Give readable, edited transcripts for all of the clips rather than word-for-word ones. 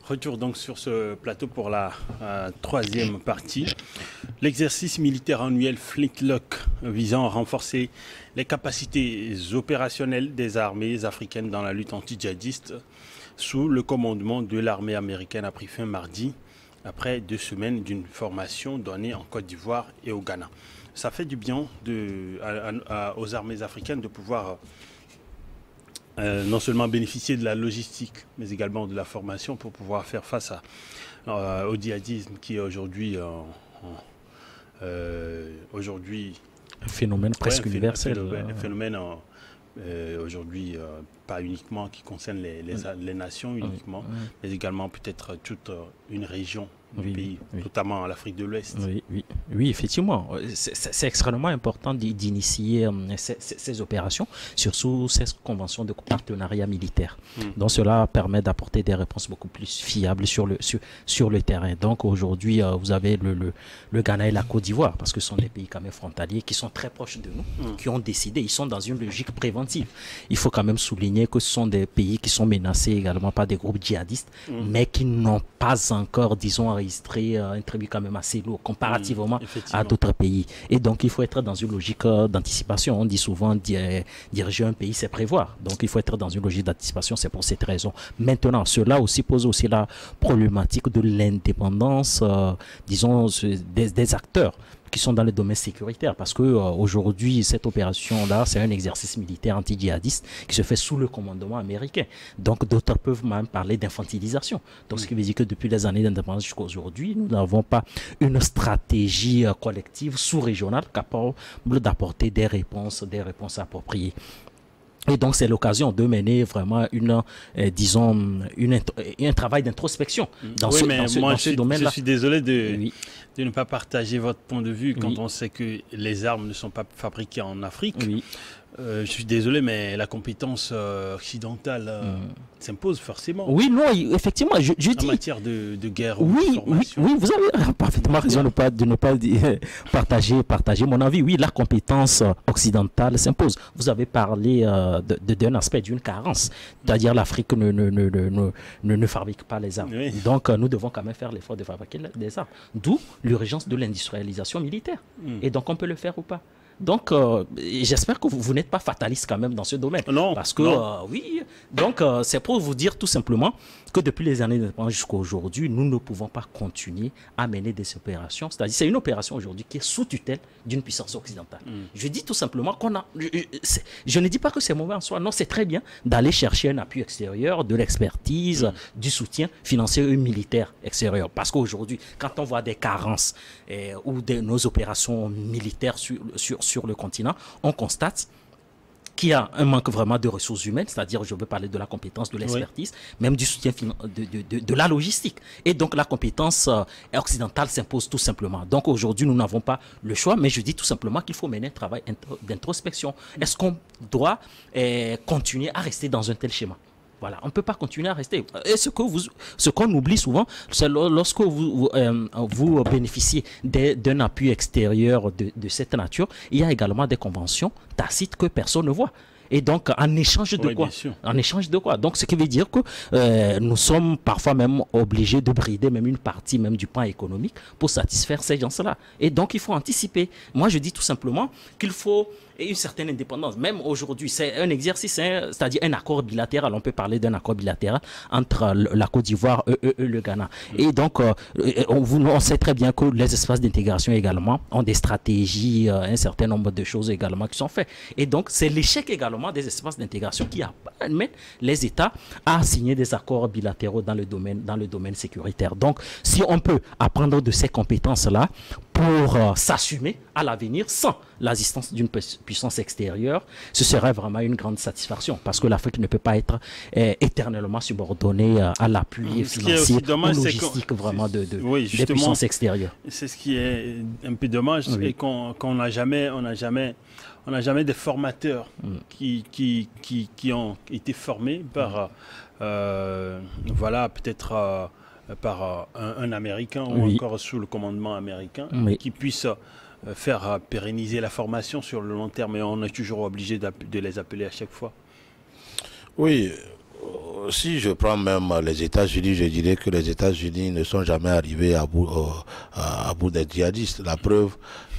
Retour donc sur ce plateau pour la troisième partie. L'exercice militaire annuel Flintlock visant à renforcer les capacités opérationnelles des armées africaines dans la lutte anti-djihadiste sous le commandement de l'armée américaine a pris fin mardi après 2 semaines d'une formation donnée en Côte d'Ivoire et au Ghana. Ça fait du bien aux armées africaines de pouvoir non seulement bénéficier de la logistique, mais également de la formation pour pouvoir faire face au djihadisme qui est aujourd'hui un phénomène presque universel. Un phénomène aujourd'hui pas uniquement qui concerne les nations uniquement, mais également peut-être toute une région du pays, notamment l'Afrique de l'Ouest. Oui, effectivement. C'est extrêmement important d'initier ces opérations, surtout ces conventions de partenariat militaire. Donc cela permet d'apporter des réponses beaucoup plus fiables sur le terrain. Donc aujourd'hui, vous avez le Ghana et la Côte d'Ivoire, parce que ce sont des pays quand même frontaliers qui sont très proches de nous, qui ont décidé, ils sont dans une logique préventive. Il faut quand même souligner que ce sont des pays qui sont menacés également par des groupes djihadistes, mais qui n'ont pas encore, disons, enregistré un tribut quand même assez lourd comparativement à d'autres pays. Et donc, il faut être dans une logique d'anticipation. On dit souvent, diriger un pays, c'est prévoir. Donc, il faut être dans une logique d'anticipation, c'est pour cette raison. Maintenant, cela aussi pose aussi la problématique de l'indépendance, disons, des acteurs qui sont dans le domaine sécuritaire, parce que aujourd'hui cette opération-là, c'est un exercice militaire anti-djihadiste qui se fait sous le commandement américain. Donc d'autres peuvent même parler d'infantilisation. Donc ce qui veut dire que depuis les années d'indépendance jusqu'à aujourd'hui, nous n'avons pas une stratégie collective sous-régionale capable d'apporter des réponses appropriées. Et donc, c'est l'occasion de mener vraiment un travail d'introspection dans ce domaine-là. Je suis désolé de ne pas partager votre point de vue quand on sait que les armes ne sont pas fabriquées en Afrique. Je suis désolé, mais la compétence occidentale s'impose forcément. Oui, non, effectivement, je dis... En matière de guerre oui, vous avez parfaitement raison de ne pas partager mon avis. Oui, la compétence occidentale s'impose. Vous avez parlé d'un aspect, d'une carence. C'est-à-dire l'Afrique ne fabrique pas les armes. Donc, nous devons quand même faire l'effort de fabriquer des armes. D'où l'urgence de l'industrialisation militaire. Et donc, on peut le faire ou pas. Donc, j'espère que vous n'êtes pas fataliste quand même dans ce domaine. Non. Parce que, donc, c'est pour vous dire tout simplement que depuis les années d'indépendance jusqu'à aujourd'hui, nous ne pouvons pas continuer à mener des opérations. C'est-à-dire, c'est une opération aujourd'hui qui est sous tutelle d'une puissance occidentale. Je dis tout simplement qu'on a... Je ne dis pas que c'est mauvais en soi. Non, c'est très bien d'aller chercher un appui extérieur, de l'expertise, du soutien financier et militaire extérieur. Parce qu'aujourd'hui, quand on voit des carences ou nos opérations militaires sur le continent, on constate qu'il y a un manque vraiment de ressources humaines, c'est-à-dire, je veux parler de la compétence, de l'expertise, même du soutien de la logistique. Et donc, la compétence occidentale s'impose tout simplement. Donc, aujourd'hui, nous n'avons pas le choix, mais je dis tout simplement qu'il faut mener un travail d'introspection. Est-ce qu'on doit continuer à rester dans un tel schéma ? Voilà, on ne peut pas continuer à rester. Et ce qu'on oublie souvent, c'est lorsque vous bénéficiez d'un appui extérieur de cette nature, il y a également des conventions tacites que personne ne voit. Et donc, en échange de quoi? En échange de quoi? Donc, ce qui veut dire que nous sommes parfois même obligés de brider même une partie même du plan économique pour satisfaire ces gens-là. Et donc, il faut anticiper. Moi, je dis tout simplement qu'il faut une certaine indépendance. Même aujourd'hui, c'est un exercice, c'est-à-dire un accord bilatéral. On peut parler d'un accord bilatéral entre la Côte d'Ivoire et le Ghana. Et donc, on sait très bien que les espaces d'intégration également ont des stratégies, un certain nombre de choses également qui sont faites. Et donc, c'est l'échec également des espaces d'intégration qui amène les États à signer des accords bilatéraux dans le domaine sécuritaire. Donc, si on peut apprendre de ces compétences-là pour s'assumer à l'avenir sans l'assistance d'une puissance extérieure, ce serait vraiment une grande satisfaction parce que l'Afrique ne peut pas être éternellement subordonnée à l'appui financier ou logistique vraiment des puissances extérieures. C'est ce qui est un peu dommage et qu'on n'a jamais des formateurs qui ont été formés par voilà, peut-être par un Américain ou encore sous le commandement américain qui puisse faire pérenniser la formation sur le long terme, et on est toujours obligé de les appeler à chaque fois. Oui, si je prends même les États-Unis, je dirais que les États-Unis ne sont jamais arrivés à bout des djihadistes. La preuve,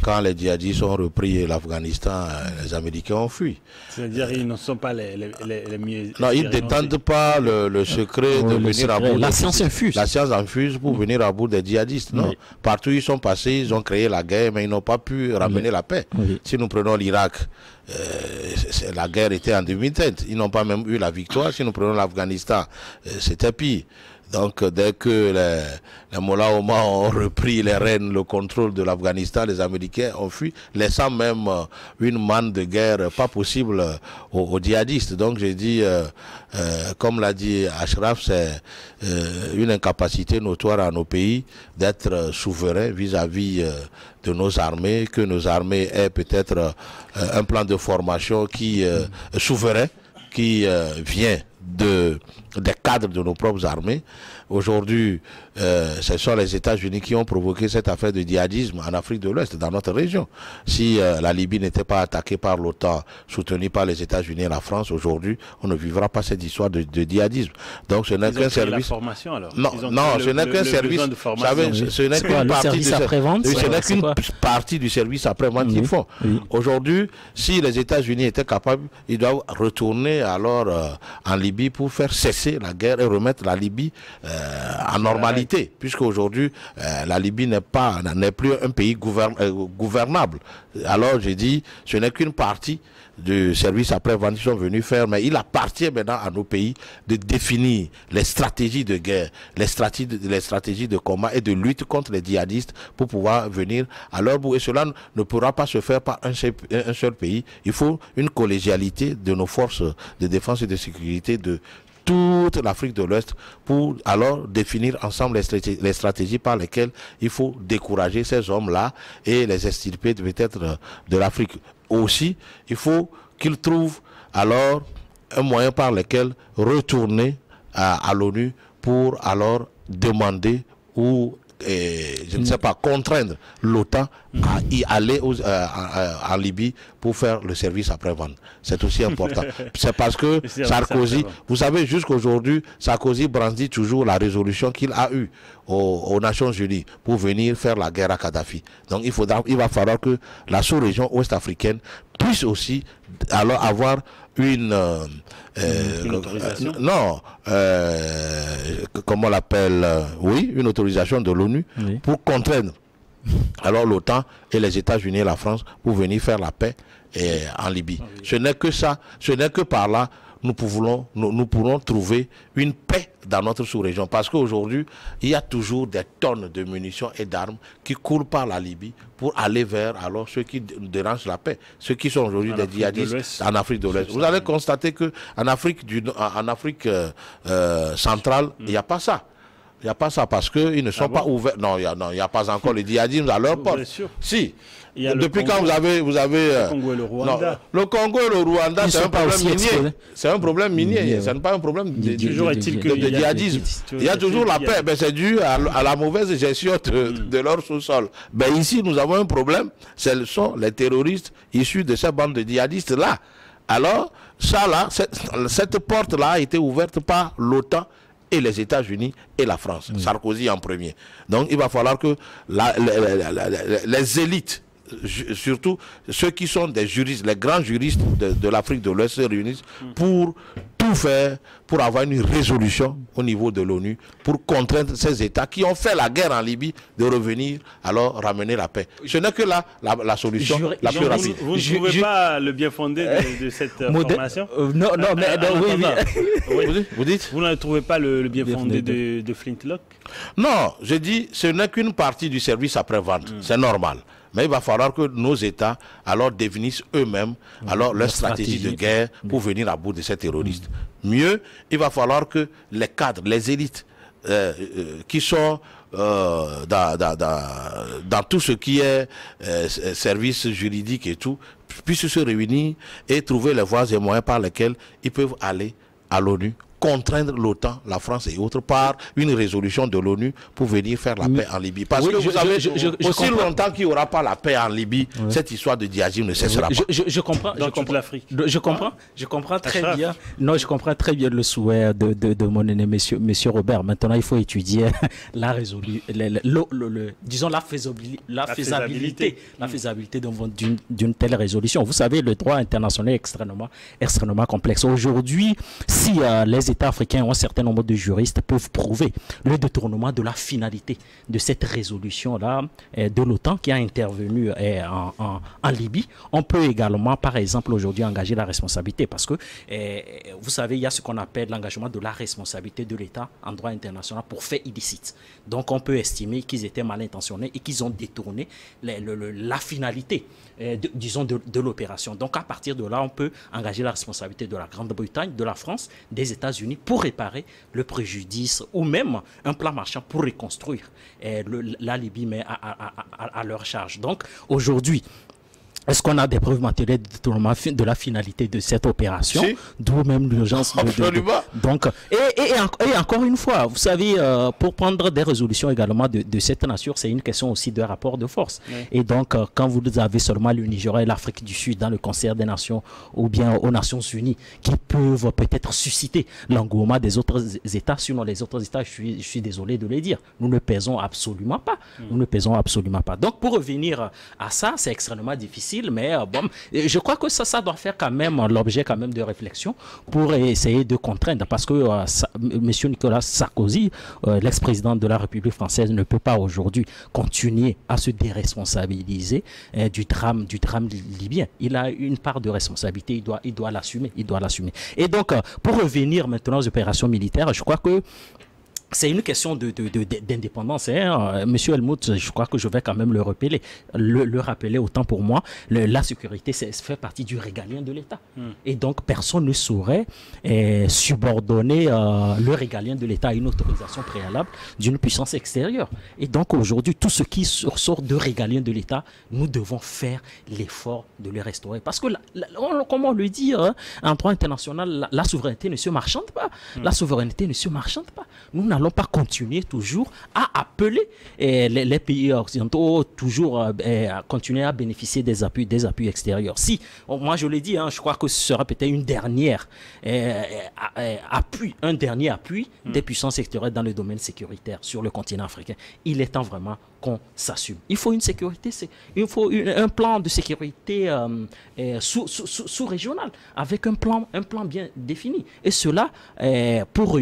quand les djihadistes ont repris l'Afghanistan, les Américains ont fui. C'est-à-dire qu'ils ne sont pas les mieux... Non, ils ne détentent pas le secret de venir à bout. La science infuse. La science infuse pour venir à bout des djihadistes. Non. Oui. Partout où ils sont passés, ils ont créé la guerre, mais ils n'ont pas pu ramener la paix. Oui. Si nous prenons l'Irak, la guerre était en demi-teinte. Ils n'ont pas même eu la victoire. Si nous prenons l'Afghanistan, c'était pire. Donc, dès que les Mollahs Omar ont repris les rênes, le contrôle de l'Afghanistan, les Américains ont fui, laissant même une manne de guerre pas possible aux djihadistes. Donc, j'ai dit, comme l'a dit Ashraf, c'est une incapacité notoire à nos pays d'être souverains vis-à-vis de nos armées, que nos armées aient peut-être un plan de formation qui souverain, qui vient des cadres de nos propres armées. Aujourd'hui, ce sont les États-Unis qui ont provoqué cette affaire de djihadisme en Afrique de l'Ouest, dans notre région. Si la Libye n'était pas attaquée par l'OTAN, soutenue par les États-Unis et la France, aujourd'hui, on ne vivra pas cette histoire de djihadisme. Donc ce n'est qu'un service... La formation, alors. Non, ce n'est qu'un service... Vous savez, ce n'est qu'une partie du service après-vente qu'ils font. Oui. Aujourd'hui, si les États-Unis étaient capables, ils doivent retourner alors en Libye pour faire cesser la guerre et remettre la Libye en normalité, puisque aujourd'hui la Libye n'est plus un pays gouvernable. Alors j'ai dit, ce n'est qu'une partie du service après-vente qu'ils sont venus faire, mais il appartient maintenant à nos pays de définir les stratégies de guerre, les stratégies de combat et de lutte contre les djihadistes pour pouvoir venir à leur bout. Et cela ne pourra pas se faire par un seul pays. Il faut une collégialité de nos forces de défense et de sécurité de toute l'Afrique de l'Ouest pour alors définir ensemble les stratégies par lesquelles il faut décourager ces hommes-là et les extirper peut-être de l'Afrique. Aussi, il faut qu'ils trouvent alors un moyen par lequel retourner à l'ONU pour alors demander ou je ne sais pas, contraindre l'OTAN à y aller en Libye pour faire le service après-vente. C'est aussi important. C'est parce que Sarkozy, vous savez, jusqu'aujourd'hui, Sarkozy brandit toujours la résolution qu'il a eue aux Nations Unies pour venir faire la guerre à Kadhafi. Donc il va falloir que la sous-région ouest-africaine puisse aussi alors avoir une autorisation comment on l'appelle, oui, une autorisation de l'ONU pour contraindre alors l'OTAN et les États-Unis et la France pour venir faire la paix en Libye. Ce n'est que ça, ce n'est que par là nous pourrons trouver une paix dans notre sous-région. Parce qu'aujourd'hui, il y a toujours des tonnes de munitions et d'armes qui courent par la Libye pour aller vers alors ceux qui dérangent la paix. Ceux qui sont aujourd'hui des djihadistes en Afrique de l'Ouest. Vous allez constater qu'en Afrique, centrale, il n'y a pas ça. Il n'y a pas ça parce qu'ils ne sont pas ouverts. Non, il n'y a pas encore le djihadisme à leur porte. Si. Depuis quand vous avez le Congo et le Rwanda. Non, le Congo et le Rwanda, c'est un problème minier. C'est un problème minier. Ce n'est pas un problème de djihadisme. Il y a toujours la paix, mais c'est dû à la mauvaise gestion de leur sous-sol. Ben ici, nous avons un problème. Ce sont les terroristes issus de ces bandes de djihadistes-là. Alors, ça là, cette porte-là a été ouverte par l'OTAN et les États-Unis et la France. Sarkozy en premier. Donc, il va falloir que les élites, surtout ceux qui sont des juristes, les grands juristes de l'Afrique de l'Ouest se réunissent pour tout faire pour avoir une résolution au niveau de l'ONU pour contraindre ces États qui ont fait la guerre en Libye de revenir alors ramener la paix. Ce n'est que là la solution la plus rapide. Vous ne trouvez pas le bien fondé de cette formation? Non, mais oui. Vous dites? Vous ne trouvez pas le bien fondé de Flintlock? Non, je dis ce n'est qu'une partie du service après-vente. C'est normal. Mais il va falloir que nos États alors définissent eux-mêmes alors leur stratégie de guerre pour venir à bout de ces terroristes. Mieux, il va falloir que les cadres, les élites qui sont dans tout ce qui est service juridique et tout, puissent se réunir et trouver les voies et moyens par lesquels ils peuvent aller à l'ONU contraindre l'OTAN, la France et autres, par une résolution de l'ONU pour venir faire la paix en Libye. Parce que vous savez, aussi longtemps qu'il n'y aura pas la paix en Libye, cette histoire de djihadisme ne cessera pas. Je comprends. Dans toute l'Afrique. Je comprends très bien. Non, je comprends très bien le souhait de mon aîné, monsieur Robert. Maintenant, il faut étudier la faisabilité d'une telle résolution. Vous savez, le droit international est extrêmement complexe. Aujourd'hui, si les États africains ou un certain nombre de juristes peuvent prouver le détournement de la finalité de cette résolution-là de l'OTAN qui a intervenu en Libye, on peut également, par exemple, aujourd'hui engager la responsabilité parce que, vous savez, il y a ce qu'on appelle l'engagement de la responsabilité de l'État en droit international pour faits illicites. Donc, on peut estimer qu'ils étaient mal intentionnés et qu'ils ont détourné la finalité, disons, de l'opération. Donc, à partir de là, on peut engager la responsabilité de la Grande-Bretagne, de la France, des États-Unis pour réparer le préjudice ou même un plan marchand pour reconstruire la Libye, mais à leur charge. Donc, aujourd'hui, est-ce qu'on a des preuves matérielles de la finalité de cette opération? Si. D'où même l'urgence. Donc, et encore une fois, vous savez, pour prendre des résolutions également de cette nature, c'est une question aussi de rapport de force. Oui. Et donc, quand vous avez seulement le Nigeria et l'Afrique du Sud dans le concert des nations ou bien aux Nations Unies qui peuvent peut-être susciter l'engouement des autres États, sinon les autres États, je suis désolé de le dire, nous ne pèsons absolument pas. Nous ne pèsons absolument pas. Donc, pour revenir à ça, c'est extrêmement difficile. Mais bon, je crois que ça doit faire quand même l'objet quand même de réflexion pour essayer de contraindre parce que M. Nicolas Sarkozy, l'ex-président de la République française, ne peut pas aujourd'hui continuer à se déresponsabiliser du drame libyen. Il a une part de responsabilité, il doit l'assumer. Et donc, pour revenir maintenant aux opérations militaires, je crois que c'est une question d'indépendance. Monsieur Helmut, je crois que je vais quand même le rappeler autant pour moi. La sécurité fait partie du régalien de l'État. Et donc, personne ne saurait subordonner le régalien de l'État à une autorisation préalable d'une puissance extérieure. Et donc, aujourd'hui, tout ce qui sort de régalien de l'État, nous devons faire l'effort de le restaurer. Parce que, comme on le dit, en droit international, la souveraineté ne se marchande pas. La souveraineté ne se marchande pas. Nous n'allons pas continuer toujours à appeler les pays occidentaux toujours à continuer à bénéficier des appuis extérieurs. Si, moi je l'ai dit, je crois que ce sera peut-être un dernier appui des puissances extérieures dans le domaine sécuritaire sur le continent africain. Il est temps vraiment qu'on s'assume. Il faut une sécurité, il faut un plan de sécurité sous-régional avec un plan bien défini. Et cela, pour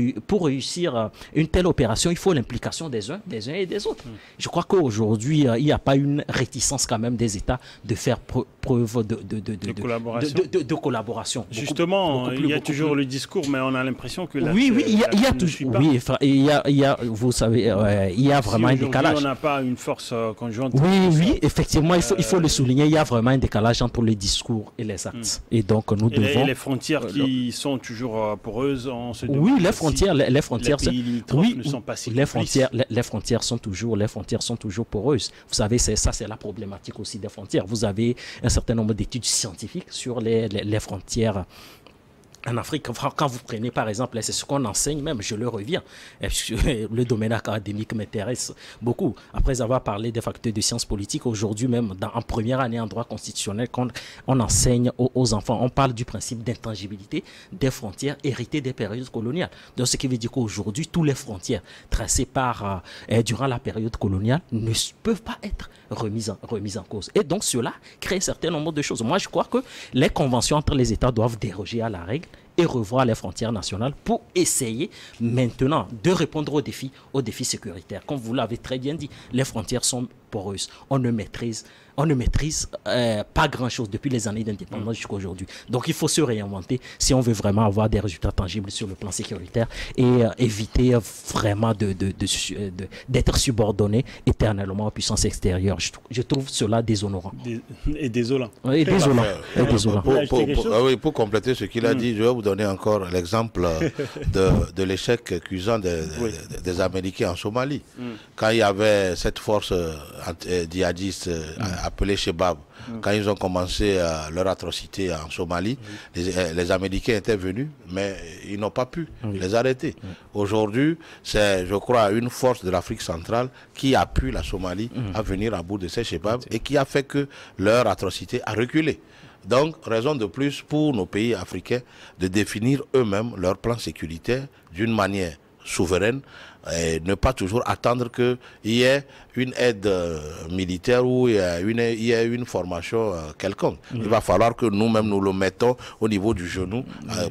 réussir une telle opération, il faut l'implication des uns et des autres. Je crois qu'aujourd'hui, il n'y a pas une réticence quand même des États de faire preuve de collaboration. Justement, il y a toujours le discours, mais on a l'impression que il y a toujours. Oui, vous savez, il y a vraiment un décalage. On n'a pas une force conjointe. Oui, effectivement, il faut le souligner. Il y a vraiment un décalage entre le discours et les actes. Et donc, nous devons. Et les frontières qui sont toujours poreuses, on se demande. Oui, les frontières ne sont pas si les frontières sont toujours poreuses. Vous savez, c'est la problématique aussi des frontières. Vous avez un certain nombre d'études scientifiques sur les frontières en Afrique. Quand vous prenez par exemple, c'est ce qu'on enseigne même, je le reviens, le domaine académique m'intéresse beaucoup. Après avoir parlé des facultés de sciences politiques, aujourd'hui même, en première année en droit constitutionnel, quand on enseigne aux enfants, on parle du principe d'intangibilité des frontières héritées des périodes coloniales. Donc ce qui veut dire qu'aujourd'hui, toutes les frontières tracées durant la période coloniale ne peuvent pas être remises en cause. Et donc cela crée un certain nombre de choses. Moi, je crois que les conventions entre les États doivent déroger à la règle et revoir les frontières nationales pour essayer maintenant de répondre aux défis sécuritaires. Comme vous l'avez très bien dit, les frontières sont poreuses. On ne maîtrise pas grand-chose depuis les années d'indépendance jusqu'à aujourd'hui. Donc il faut se réinventer si on veut vraiment avoir des résultats tangibles sur le plan sécuritaire et éviter vraiment d'être subordonné éternellement aux puissances extérieures. Je trouve cela déshonorant. Et désolant. Et désolant. Pour compléter ce qu'il a dit, je vais vous donner encore l'exemple de l'échec cuisant des Américains en Somalie. Quand il y avait cette force djihadistes appelés Shebab, quand ils ont commencé leur atrocité en Somalie, les Américains étaient venus, mais ils n'ont pas pu les arrêter. Aujourd'hui, c'est, je crois, une force de l'Afrique centrale qui appuie la Somalie à venir à bout de ces Shebab et qui a fait que leur atrocité a reculé. Donc, raison de plus pour nos pays africains de définir eux-mêmes leur plan sécuritaire d'une manière souveraine et ne pas toujours attendre qu'il y ait une aide militaire ou il y ait une formation quelconque. Il va falloir que nous-mêmes nous le mettons au niveau du genou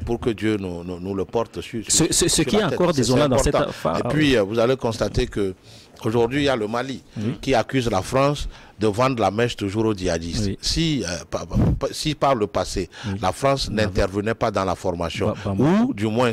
pour que Dieu nous le porte sur ce qui est encore désolant dans cette affaire. Et puis, vous allez constater que aujourd'hui, il y a le Mali qui accuse la France de vendre la mèche toujours aux djihadistes. Si par le passé, la France n'intervenait pas dans la formation, ou du moins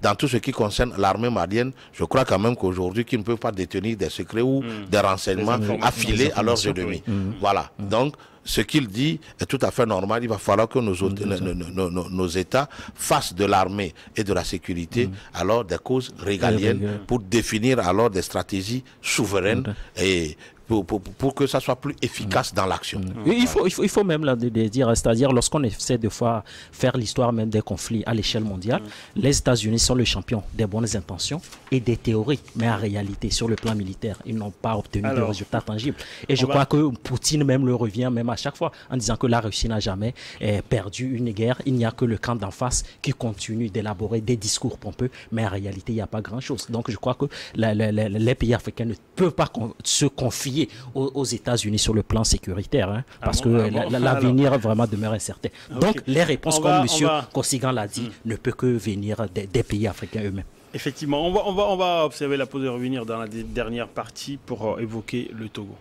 dans tout ce qui concerne l'armée malienne, je crois quand même qu'aujourd'hui, qu'ils ne peuvent pas détenir des secrets ou des renseignements affilés à leurs ennemis. Voilà. Donc, ce qu'il dit est tout à fait normal. Il va falloir que nos États fassent de l'armée et de la sécurité alors des causes régaliennes pour définir alors des stratégies souveraines et pour que ça soit plus efficace dans l'action. Il faut même là, dire, c'est-à-dire lorsqu'on essaie de faire l'histoire même des conflits à l'échelle mondiale, les États-Unis sont le champion des bonnes intentions et des théories, mais en réalité, sur le plan militaire, ils n'ont pas obtenu de résultats tangibles. Et je crois que Poutine même le revient même à chaque fois en disant que la Russie n'a jamais perdu une guerre. Il n'y a que le camp d'en face qui continue d'élaborer des discours pompeux, mais en réalité, il n'y a pas grand-chose. Donc je crois que les pays africains ne peuvent pas se confier aux États-Unis sur le plan sécuritaire, parce que l'avenir vraiment demeure incertain. Donc les réponses, comme M. Kosigan l'a dit, ne peuvent que venir des pays africains eux-mêmes. Effectivement, on va observer la pause et revenir dans la dernière partie pour évoquer le Togo.